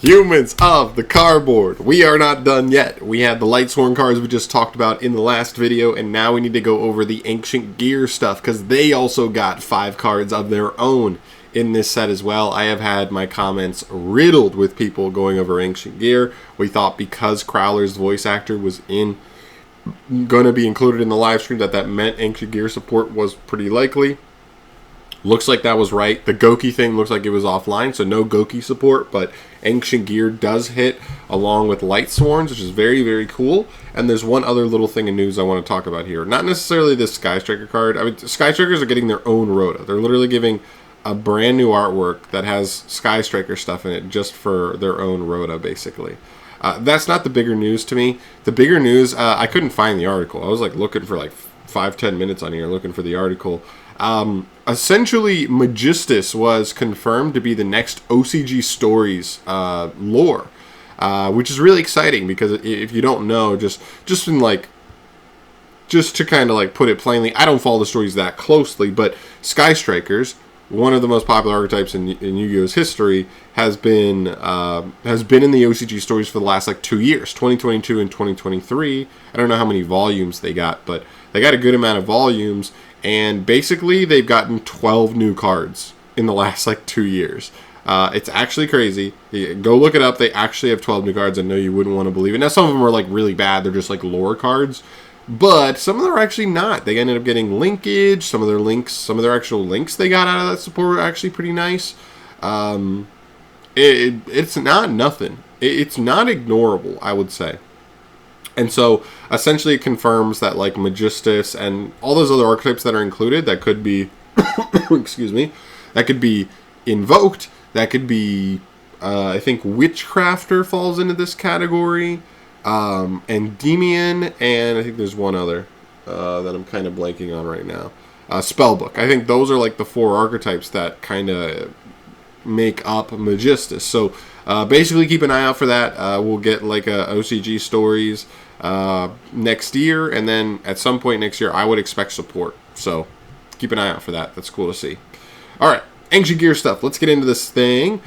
Humans of the cardboard. We are not done yet. We had the Lightsworn cards we just talked about in the last video, and now we need to go over the Ancient Gear stuff, because they also got 5 cards of their own in this set as well. I have had my comments riddled with people going over Ancient Gear. We thought because Crowler's voice actor was going to be included in the live stream that meant Ancient Gear support was pretty likely. Looks like that was right. The Goki thing looks like it was offline, so no Goki support, but Ancient Gear does hit along with Lightsworns, which is very, very cool. And there's one other little thing in news I want to talk about here. Not necessarily this Sky Striker card. I mean, Sky Strikers are getting their own Rota. They're literally giving a brand new artwork that has Sky Striker stuff in it just for their own Rota, basically. That's not the bigger news to me. The bigger news, I couldn't find the article. I was like looking for like 5-10 minutes on here looking for the article. Essentially, Magistus was confirmed to be the next OCG Stories lore, which is really exciting because if you don't know, just to kind of like put it plainly, I don't follow the stories that closely, but Sky Strikers, one of the most popular archetypes in Yu-Gi-Oh's history, has been in the OCG Stories for the last like 2 years, 2022 and 2023. I don't know how many volumes they got, but they got a good amount of volumes. And basically, they've gotten 12 new cards in the last, like, 2 years. It's actually crazy. Go look it up. They actually have 12 new cards. I know you wouldn't want to believe it. Now, some of them are, like, really bad. They're just, like, lore cards. But some of them are actually not. They ended up getting linkage. Some of their actual links they got out of that support were actually pretty nice. It's not nothing. It's not ignorable, I would say. And so, essentially, it confirms that, like, Magistus and all those other archetypes that are included, that could be, excuse me, that could be invoked, that could be, I think Witchcrafter falls into this category, Endymion, and I think there's one other that I'm kind of blanking on right now. Spellbook. I think those are, like, the 4 archetypes that kind of make up Magistus. So, basically, keep an eye out for that. We'll get like a OCG Stories next year, and then at some point next year, I would expect support. So keep an eye out for that. That's cool to see. All right, Ancient Gear stuff. Let's get into this thing.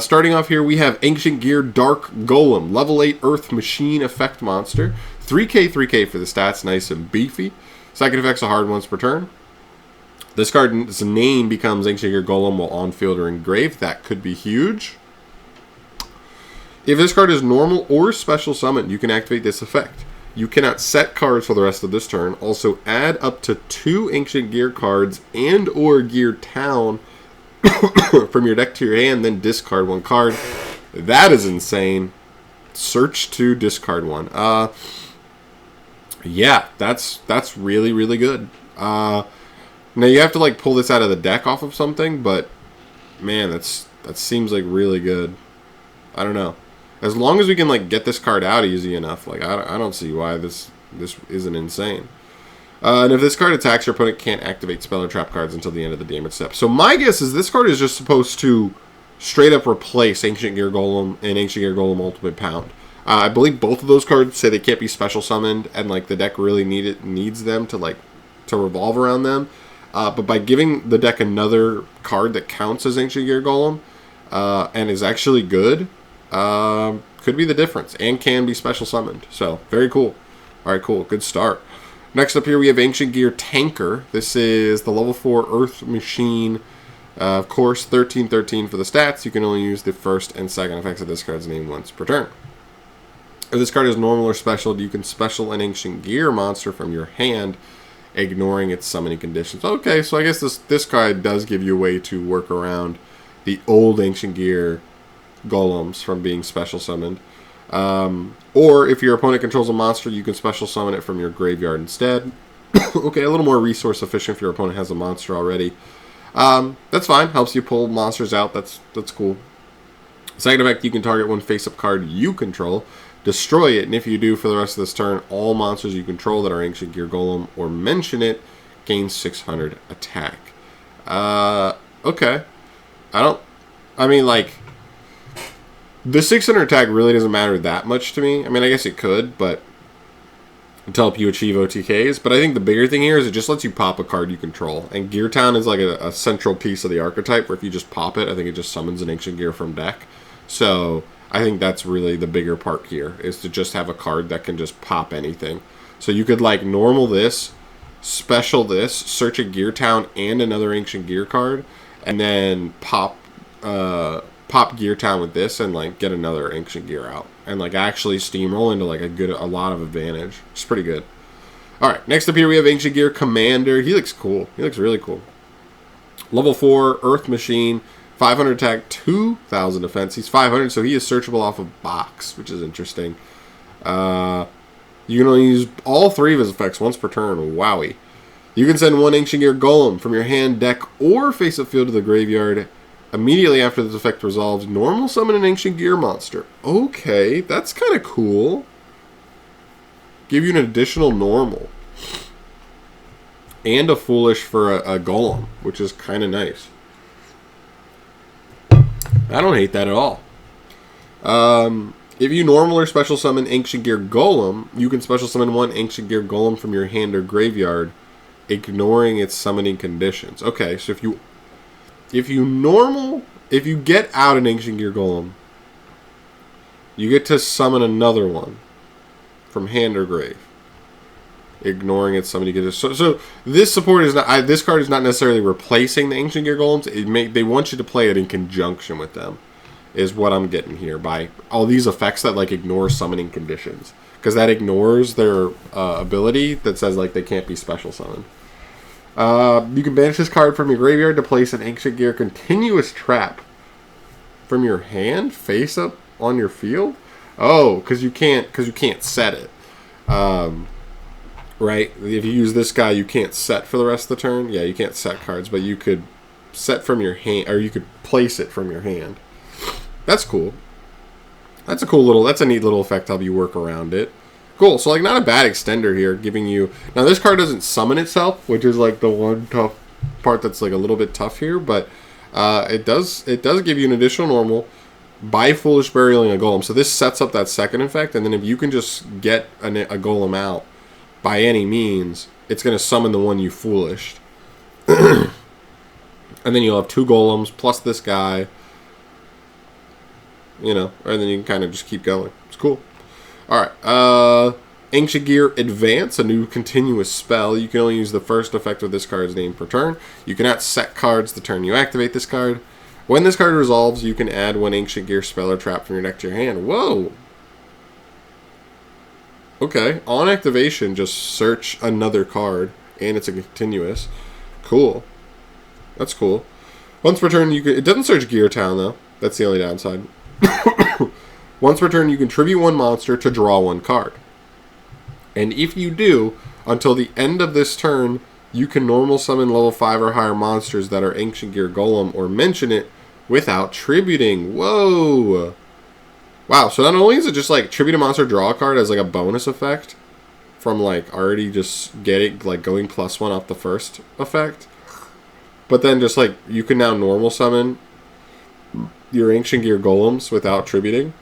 Starting off here, we have Ancient Gear Dark Golem, level 8 Earth Machine Effect Monster. 3k for the stats, nice and beefy. Second effect's a hard once per turn. This card's name becomes Ancient Gear Golem while on field or engraved. That could be huge. If this card is normal or special summoned, you can activate this effect. You cannot set cards for the rest of this turn. Also, add up to 2 Ancient Gear cards and or Gear Town from your deck to your hand, then discard 1 card. That is insane. Search to discard 1. Yeah, that's really, really good. Now, you have to like pull this out of the deck off of something, but man, that seems like really good. I don't know. As long as we can like get this card out easy enough, like I don't see why this isn't insane. And if this card attacks, your opponent can't activate spell or trap cards until the end of the damage step. So my guess is this card is just supposed to straight up replace Ancient Gear Golem and Ancient Gear Golem Ultimate Pound. I believe both of those cards say they can't be special summoned, and like the deck really needs them to revolve around them. But by giving the deck another card that counts as Ancient Gear Golem and is actually good, could be the difference and can be special summoned. So, very cool. Alright, cool. Good start. Next up here we have Ancient Gear Tanker. This is the level 4 Earth Machine. Of course, 13/13 for the stats. You can only use the first and second effects of this card's name once per turn. If this card is normal or special, you can special an Ancient Gear monster from your hand, ignoring its summoning conditions. Okay, so I guess this card does give you a way to work around the old Ancient Gear Golems from being special summoned. Or if your opponent controls a monster, you can special summon it from your graveyard instead. Okay, a little more resource efficient if your opponent has a monster already. That's fine. Helps you pull monsters out. That's cool. Second effect, you can target one face-up card you control, destroy it, and if you do for the rest of this turn, all monsters you control that are Ancient Gear Golem or mention it gain 600 attack. Okay. I mean, like, the 600 attack really doesn't matter that much to me. I mean, I guess it could, but to help you achieve OTKs. But I think the bigger thing here is it just lets you pop a card you control. And Gear Town is like a central piece of the archetype where if you just pop it, I think it just summons an Ancient Gear from deck. So I think that's really the bigger part here, is to just have a card that can just pop anything. So you could like normal this, special this, search a Gear Town and another Ancient Gear card, and then pop Gear Town with this and like get another Ancient Gear out. And like actually steamroll into like a lot of advantage. It's pretty good. Alright, next up here we have Ancient Gear Commander. He looks cool. He looks really cool. Level 4, Earth Machine. 500 attack, 2,000 defense. He's 500, so he is searchable off of box, which is interesting. You can only use all 3 of his effects once per turn. Wowie. You can send 1 Ancient Gear Golem from your hand, deck, or face-up field to the graveyard. Immediately after this effect resolves, normal summon an Ancient Gear monster. Okay, that's kind of cool. Give you an additional normal. And a Foolish for a Golem, which is kind of nice. I don't hate that at all. If you normal or special summon Ancient Gear Golem, you can special summon 1 Ancient Gear Golem from your hand or graveyard, ignoring its summoning conditions. Okay, so if you get out an Ancient Gear Golem, you get to summon another one from hand or grave, ignoring its summoning conditions. So this support is not. This card is not necessarily replacing the Ancient Gear Golems. They want you to play it in conjunction with them, is what I'm getting here by all these effects that like ignore summoning conditions, because that ignores their ability that says like they can't be special summoned. You can banish this card from your graveyard to place an Ancient Gear Continuous Trap from your hand face up on your field. Oh, because you can't set it. Right? If you use this guy, you can't set for the rest of the turn. Yeah, you can't set cards, but you could set from your hand, or you could place it from your hand. That's cool. That's a neat little effect to help you work around it. Cool. So like not a bad extender here, giving you. Now this card doesn't summon itself, which is like the one tough part that's like a little bit tough here, but it does give you an additional normal by Foolish Burialing a Golem. So this sets up that second effect, and then if you can just get a Golem out by any means, it's going to summon the one you foolished. And then you'll have 2 Golems plus this guy. You know, and then you can kind of just keep going. It's cool. Alright, Ancient Gear Advance, a new continuous spell. You can only use the first effect of this card's name per turn. You cannot set cards the turn you activate this card. When this card resolves, you can add 1 Ancient Gear spell or trap from your deck to your hand. Whoa! Okay, on activation, just search another card, and it's a continuous. Cool. That's cool. Once per turn, it doesn't search Gear Town, though. That's the only downside. Once per turn, you contribute 1 monster to draw 1 card. And if you do, until the end of this turn, you can normal summon level 5 or higher monsters that are Ancient Gear Golem or mention it without tributing. Whoa! Wow, so not only is it just like tribute a monster, draw a card as like a bonus effect from like already just getting like going +1 off the first effect, but then just like you can now normal summon your Ancient Gear Golems without tributing.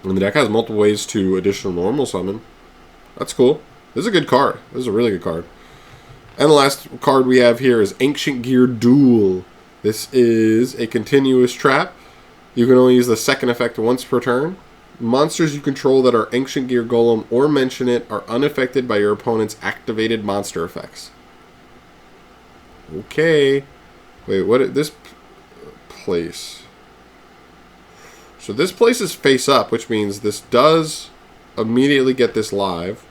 And the deck has multiple ways to additional normal summon. That's cool. This is a good card. This is a really good card. And the last card we have here is Ancient Gear Duel. This is a continuous trap. You can only use the second effect once per turn. Monsters you control that are Ancient Gear Golem or mention it are unaffected by your opponent's activated monster effects. Okay. Wait, what is this place? So this place is face up, which means this does immediately get this live.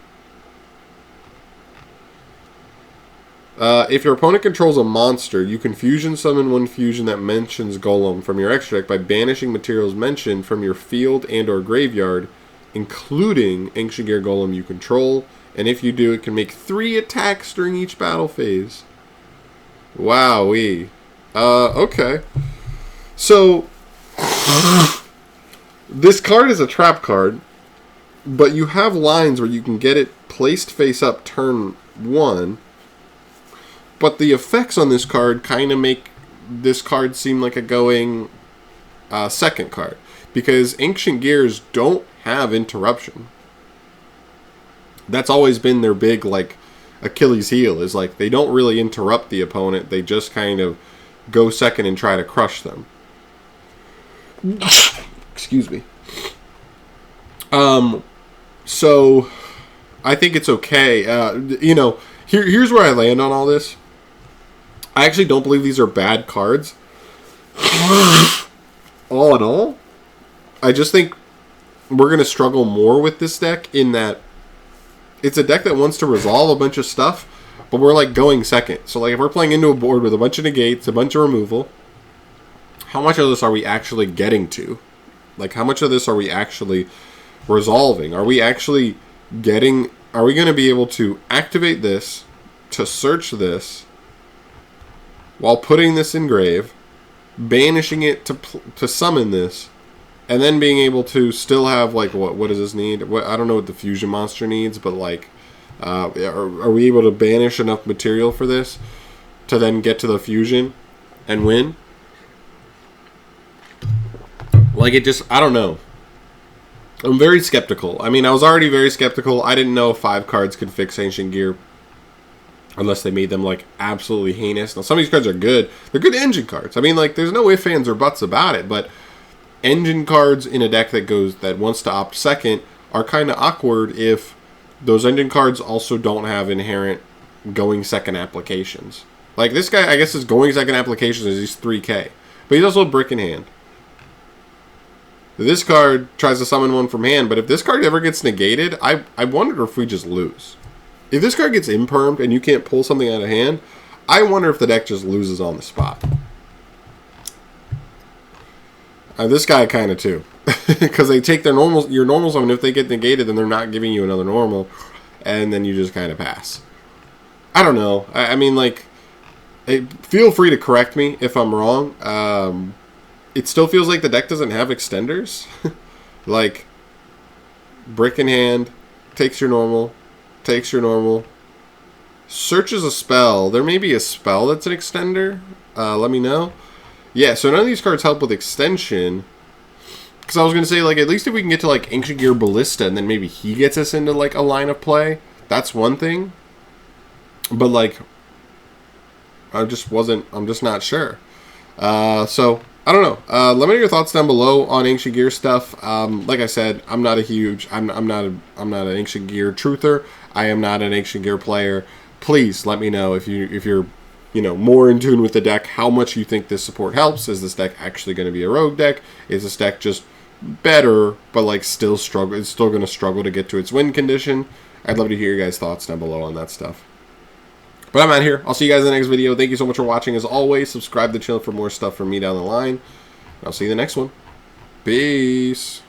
If your opponent controls a monster, you can fusion summon 1 fusion that mentions Golem from your extra deck by banishing materials mentioned from your field and or graveyard, including Ancient Gear Golem you control. And if you do, it can make 3 attacks during each battle phase. Wowee. Okay. So, this card is a trap card, but you have lines where you can get it placed face up turn 1. But the effects on this card kind of make this card seem like a going second card. Because Ancient Gears don't have interruption. That's always been their big, like, Achilles heel. Is like, they don't really interrupt the opponent. They just kind of go second and try to crush them. Excuse me. So I think it's okay. You know, here's where I land on all this. I actually don't believe these are bad cards. All in all, I just think we're going to struggle more with this deck in that it's a deck that wants to resolve a bunch of stuff, but we're like going second. So like if we're playing into a board with a bunch of negates, a bunch of removal, how much of this are we actually getting to? Like how much of this are we actually resolving? Are we actually getting... Are we going to be able to activate this, to search this, while putting this in grave, banishing it to summon this, and then being able to still have, like, what does this need? I don't know what the fusion monster needs, but, like, are we able to banish enough material for this to then get to the fusion and win? Like, it just... I don't know. I'm very skeptical. I mean, I was already very skeptical. I didn't know if 5 cards could fix Ancient Gear unless they made them, like, absolutely heinous. Now, some of these cards are good. They're good engine cards. I mean, like, there's no ifs, ands, or buts about it, but engine cards in a deck that wants to opt second are kind of awkward if those engine cards also don't have inherent going second applications. Like, this guy, I guess his going second applications is he's 3K, but he's also a brick in hand. This card tries to summon one from hand, but if this card ever gets negated, I wonder if we just lose. If this card gets impermed and you can't pull something out of hand, I wonder if the deck just loses on the spot. This guy kind of too. Because they take your normal summon, if they get negated, then they're not giving you another normal, and then you just kind of pass. I don't know. I mean, like, feel free to correct me if I'm wrong. It still feels like the deck doesn't have extenders. Like, brick in hand, takes your normal, searches a spell. There may be a spell that's an extender. Let me know. Yeah, so none of these cards help with extension. Because I was going to say, like, at least if we can get to, like, Ancient Gear Ballista, and then maybe he gets us into, like, a line of play. That's one thing. But, like, I'm just not sure. So... I don't know. Let me know your thoughts down below on Ancient Gear stuff. Like I said, I'm not an Ancient Gear truther. I am not an Ancient Gear player. Please let me know if you're more in tune with the deck, how much you think this support helps. Is this deck actually going to be a rogue deck? Is this deck just better, but like still struggle? It's still going to struggle to get to its win condition. I'd love to hear your guys' thoughts down below on that stuff. But I'm out here. I'll see you guys in the next video. Thank you so much for watching. As always, subscribe to the channel for more stuff from me down the line. I'll see you in the next one. Peace.